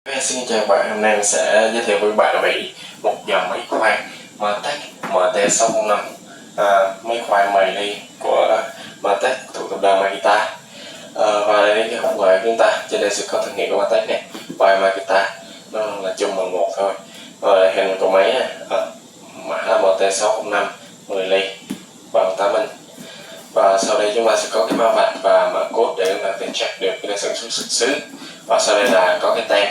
Xin chào các bạn, hôm nay mình sẽ giới thiệu với các bạn về một dòng máy khoan Martech MT605, máy khoan mài ly của Martech thuộc tập đoàn Makita. Và đây cái hộp ngoài của chúng ta, trên đây sẽ có thương hiệu của Martech này, by Makita, nó là chung bằng một thôi. Và hình của máy này, mã là MT605 10 ly bằng 8 inch. Và sau đây chúng ta sẽ có cái mã vạch và mã code để chúng ta có thể check được cái sản xuất xuất xứ. Và sau đây là có cái tem,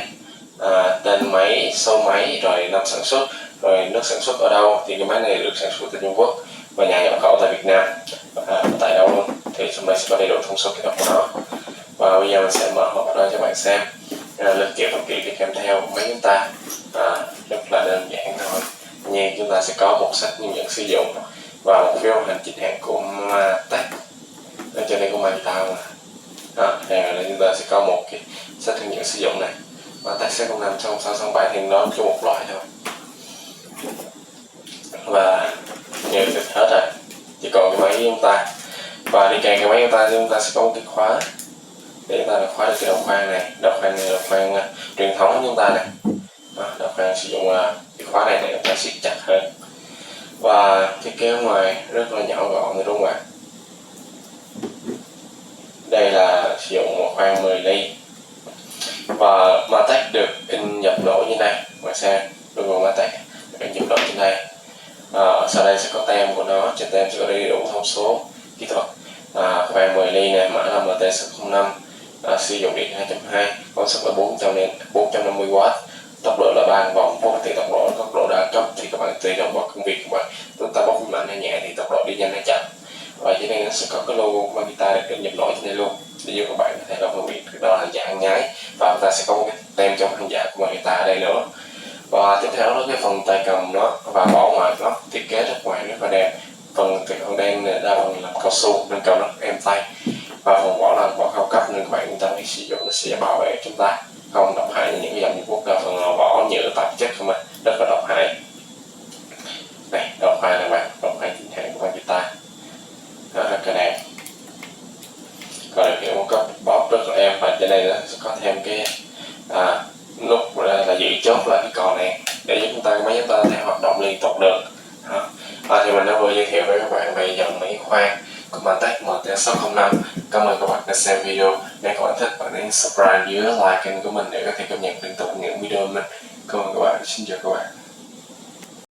tên máy, số máy, rồi năm sản xuất, rồi nước sản xuất ở đâu. Thì cái máy này được sản xuất tại Trung Quốc và nhà nhập khẩu tại Việt Nam, tại đâu luôn thì chúng ta sẽ có đầy đủ thông số kỹ thuật của nó. Và bây giờ mình sẽ mở hộp ra cho bạn xem linh kiện phần kiện đi kèm theo máy chúng ta, rất là đơn giản thôi. Như chúng ta sẽ có một sách hướng dẫn sử dụng và một phiếu hành chính hãng của Martech, ở trên đây của Makita mà. Đây chúng ta sẽ có một cái sách hướng dẫn sử dụng này. Martech sẽ không nằm trong 667 thì nó cho một loại thôi. Và như thì hết rồi, chỉ còn cái máy chúng ta. Và đi kèm cái máy chúng ta sẽ có một cái khóa để chúng ta khóa được cái đầu khoan này. Đầu khoan này là khoan truyền thống của chúng ta này. Đầu khoan sử dụng cái khóa này để chúng ta siết chặt hơn. Và thiết kế ngoài rất là nhỏ gọn rồi, đúng không ạ? Đây là sử dụng một khoan 10 ly và Martech được in nhập lỗ như này. Ngoài xem logo Martech được in nhập lỗ trên đây. Sau đây sẽ có tem của nó, trên tem sẽ có đầy đủ thông số kỹ thuật. Khoan 10 ly này, mã là MT605, sử dụng điện 2.2, công suất là 450W, tốc độ là 3 vòng. Thì tốc độ đa cấp thì các bạn tùy vào công việc của bạn, chúng ta bóc mạnh hay nhẹ thì tốc độ đi nhanh hay chậm. Và dưới đây nó sẽ có cái logo Makita được nhập lỗ trên đây luôn, để giúp các bạn có thể là phân biệt đó là dạng nhái. Và chúng ta sẽ có một cái tem chống hàng giả của Makita ở đây nữa. Và tiếp theo đó cái phần tay cầm nó và vỏ ngoài nó thiết kế ngoài rất là đẹp. Phần đen đa phần là cao su nên cầm nó êm tay, và phần vỏ là vỏ cao cấp nên các bạn chúng ta phải sử dụng nó sẽ bảo vệ chúng ta không độc hại như những cái dòng Trung Quốc. Phần vỏ nhựa tạp chất không, rất là độc hại. Này, đầu khoan này bạn, đầu khoan chính hãng của Makita, rất là đẹp. Còn được một cái bóp rất là êm, và trên đây sẽ có thêm cái nút là giữ chốt lại cái cò này để giúp chúng ta máy chúng ta có thể hoạt động liên tục được. Thì mình đã vừa giới thiệu với các bạn về dòng máy khoan của Martech MT605. Cảm ơn các bạn đã xem video. Nếu các bạn thích, bạn hãy subscribe, nhớ like kênh của mình để có thể cập nhật liên tục những video của mình. Cảm ơn các bạn, xin chào các bạn.